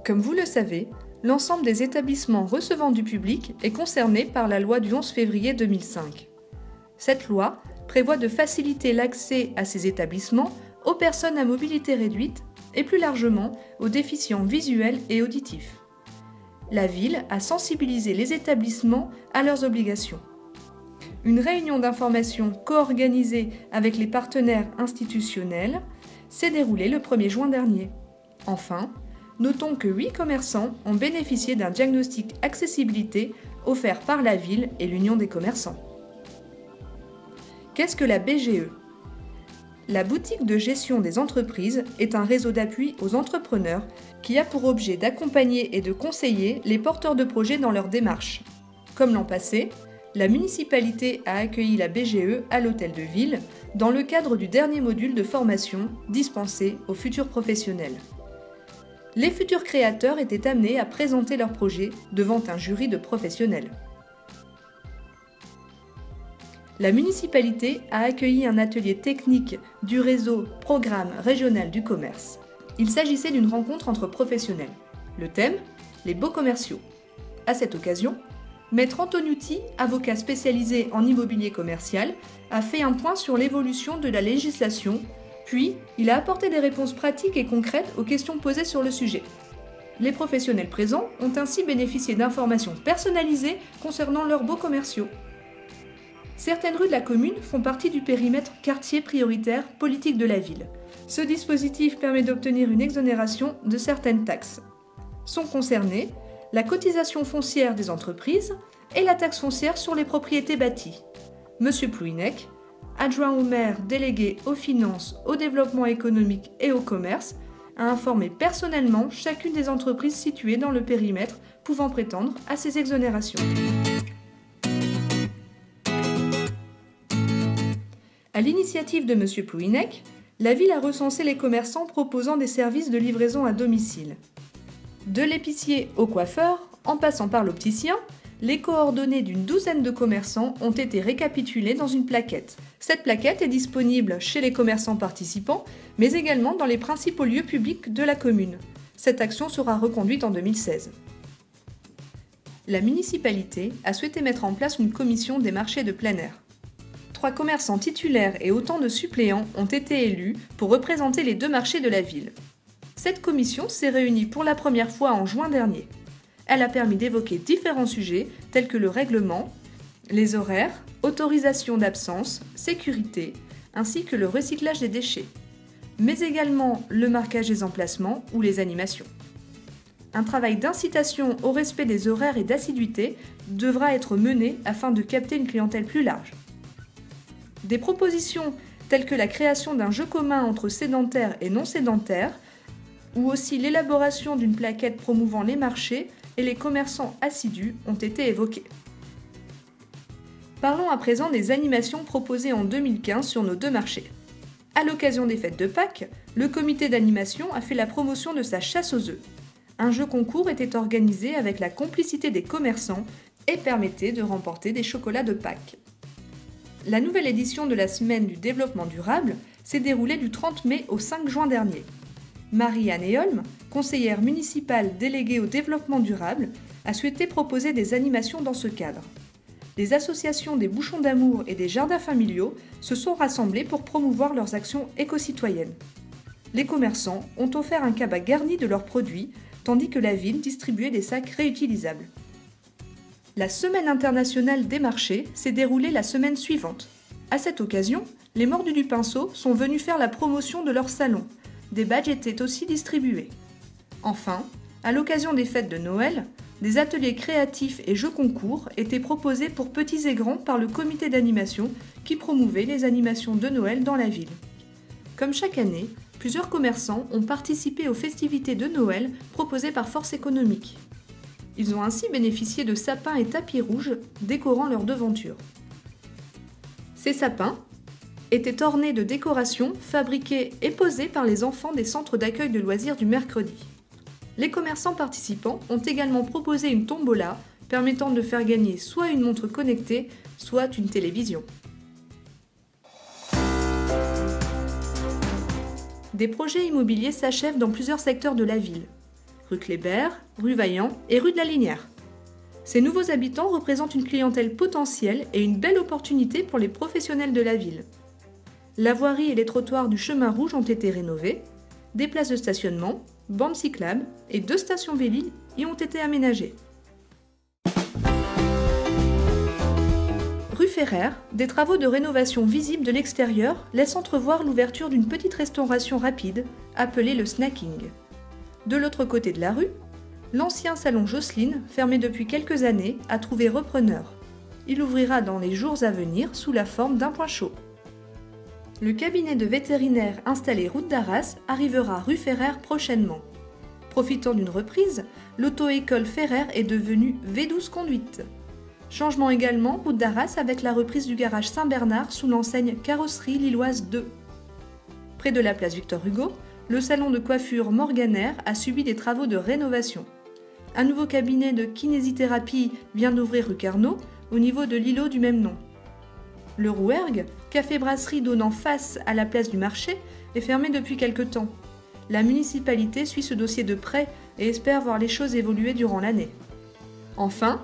Comme vous le savez, l'ensemble des établissements recevant du public est concerné par la loi du 11 février 2005. Cette loi prévoit de faciliter l'accès à ces établissements aux personnes à mobilité réduite et plus largement aux déficients visuels et auditifs. La ville a sensibilisé les établissements à leurs obligations. Une réunion d'information co-organisée avec les partenaires institutionnels s'est déroulée le 1er juin dernier. Enfin, notons que 8 commerçants ont bénéficié d'un diagnostic accessibilité offert par la ville et l'Union des commerçants. Qu'est-ce que la BGE ? La boutique de gestion des entreprises est un réseau d'appui aux entrepreneurs qui a pour objet d'accompagner et de conseiller les porteurs de projets dans leurs démarches. Comme l'an passé, la municipalité a accueilli la BGE à l'hôtel de ville dans le cadre du dernier module de formation dispensé aux futurs professionnels. Les futurs créateurs étaient amenés à présenter leurs projets devant un jury de professionnels. La municipalité a accueilli un atelier technique du réseau Programme régional du commerce. Il s'agissait d'une rencontre entre professionnels. Le thème : les beaux commerciaux. À cette occasion, Maître Antoniuti, avocat spécialisé en immobilier commercial, a fait un point sur l'évolution de la législation, puis il a apporté des réponses pratiques et concrètes aux questions posées sur le sujet. Les professionnels présents ont ainsi bénéficié d'informations personnalisées concernant leurs beaux commerciaux. Certaines rues de la commune font partie du périmètre quartier prioritaire politique de la ville. Ce dispositif permet d'obtenir une exonération de certaines taxes. Sont concernées la cotisation foncière des entreprises et la taxe foncière sur les propriétés bâties. Monsieur Plouinec, adjoint au maire délégué aux finances, au développement économique et au commerce, a informé personnellement chacune des entreprises situées dans le périmètre pouvant prétendre à ces exonérations. À l'initiative de Monsieur Plouinec, la ville a recensé les commerçants proposant des services de livraison à domicile. De l'épicier au coiffeur, en passant par l'opticien, les coordonnées d'une douzaine de commerçants ont été récapitulées dans une plaquette. Cette plaquette est disponible chez les commerçants participants, mais également dans les principaux lieux publics de la commune. Cette action sera reconduite en 2016. La municipalité a souhaité mettre en place une commission des marchés de plein air. 3 commerçants titulaires et autant de suppléants ont été élus pour représenter les 2 marchés de la ville. Cette commission s'est réunie pour la première fois en juin dernier. Elle a permis d'évoquer différents sujets tels que le règlement, les horaires, autorisation d'absence, sécurité, ainsi que le recyclage des déchets, mais également le marquage des emplacements ou les animations. Un travail d'incitation au respect des horaires et d'assiduité devra être mené afin de capter une clientèle plus large. Des propositions telles que la création d'un jeu commun entre sédentaires et non sédentaires, ou aussi l'élaboration d'une plaquette promouvant les marchés et les commerçants assidus ont été évoquées. Parlons à présent des animations proposées en 2015 sur nos 2 marchés. À l'occasion des fêtes de Pâques, le comité d'animation a fait la promotion de sa chasse aux œufs. Un jeu concours était organisé avec la complicité des commerçants et permettait de remporter des chocolats de Pâques. La nouvelle édition de la Semaine du développement durable s'est déroulée du 30 mai au 5 juin dernier. Marie-Anne Eholm, conseillère municipale déléguée au développement durable, a souhaité proposer des animations dans ce cadre. Les associations des bouchons d'amour et des jardins familiaux se sont rassemblées pour promouvoir leurs actions éco-citoyennes. Les commerçants ont offert un cabas garni de leurs produits, tandis que la ville distribuait des sacs réutilisables. La Semaine internationale des marchés s'est déroulée la semaine suivante. À cette occasion, les Mordus du Pinceau sont venus faire la promotion de leur salon. Des badges étaient aussi distribués. Enfin, à l'occasion des fêtes de Noël, des ateliers créatifs et jeux concours étaient proposés pour petits et grands par le comité d'animation qui promouvait les animations de Noël dans la ville. Comme chaque année, plusieurs commerçants ont participé aux festivités de Noël proposées par Force économique. Ils ont ainsi bénéficié de sapins et tapis rouges décorant leur devanture. Ces sapins étaient ornés de décorations fabriquées et posées par les enfants des centres d'accueil de loisirs du mercredi. Les commerçants participants ont également proposé une tombola permettant de faire gagner soit une montre connectée, soit une télévision. Des projets immobiliers s'achèvent dans plusieurs secteurs de la ville. rue Kléber, rue Vaillant et rue de la Linière. Ces nouveaux habitants représentent une clientèle potentielle et une belle opportunité pour les professionnels de la ville. La voirie et les trottoirs du chemin rouge ont été rénovés, des places de stationnement, bandes cyclables et 2 stations Vélib y ont été aménagées. Rue Ferrer, des travaux de rénovation visibles de l'extérieur laissent entrevoir l'ouverture d'une petite restauration rapide, appelée le snacking. De l'autre côté de la rue, l'ancien salon Jocelyne, fermé depuis quelques années, a trouvé repreneur. Il ouvrira dans les jours à venir sous la forme d'un point chaud. Le cabinet de vétérinaire installé route d'Arras arrivera rue Ferrer prochainement. Profitant d'une reprise, l'auto-école Ferrer est devenue V12 Conduite. Changement également route d'Arras avec la reprise du garage Saint-Bernard sous l'enseigne Carrosserie Lilloise 2. Près de la place Victor Hugo, le salon de coiffure Morganer a subi des travaux de rénovation. Un nouveau cabinet de kinésithérapie vient d'ouvrir rue Carnot, au niveau de l'îlot du même nom. Le Rouergue, café-brasserie donnant face à la place du marché, est fermé depuis quelque temps. La municipalité suit ce dossier de près et espère voir les choses évoluer durant l'année. Enfin,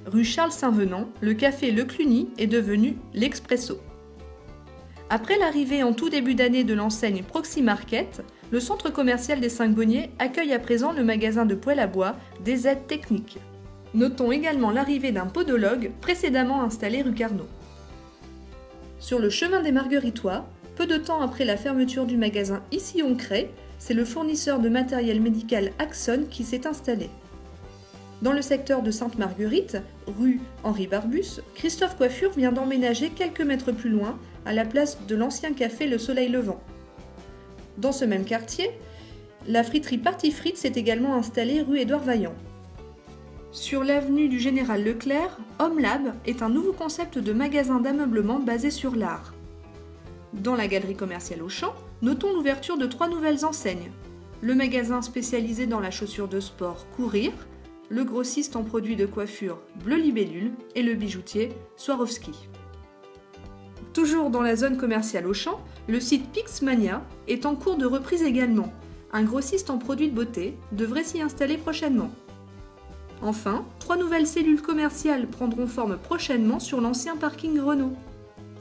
rue Charles-Saint-Venant, le café Le Cluny est devenu l'Expresso. Après l'arrivée en tout début d'année de l'enseigne Proxy Market, le centre commercial des 5 Bonniers accueille à présent le magasin de poêle à bois des aides techniques. Notons également l'arrivée d'un podologue précédemment installé rue Carnot. Sur le chemin des Margueritois, peu de temps après la fermeture du magasin Issy-on-Crest, c'est le fournisseur de matériel médical Axon qui s'est installé. Dans le secteur de Sainte-Marguerite, rue Henri Barbus, Christophe Coiffure vient d'emménager quelques mètres plus loin, à la place de l'ancien café Le Soleil Levant. Dans ce même quartier, la friterie Parti Frites s'est également installée rue Édouard Vaillant. Sur l'avenue du Général Leclerc, Home Lab est un nouveau concept de magasin d'ameublement basé sur l'art. Dans la galerie commerciale Auchan, notons l'ouverture de 3 nouvelles enseignes. Le magasin spécialisé dans la chaussure de sport Courir, le grossiste en produits de coiffure Bleu Libellule et le bijoutier Swarovski. Toujours dans la zone commerciale Auchan, le site Pixmania est en cours de reprise également. Un grossiste en produits de beauté devrait s'y installer prochainement. Enfin, 3 nouvelles cellules commerciales prendront forme prochainement sur l'ancien parking Renault.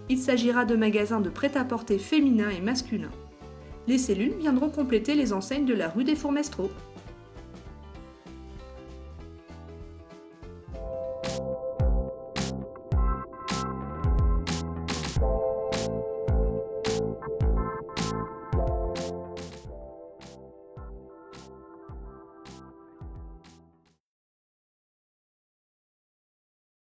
Il s'agira de magasins de prêt-à-porter féminin et masculin. Les cellules viendront compléter les enseignes de la rue des Fourmestreaux.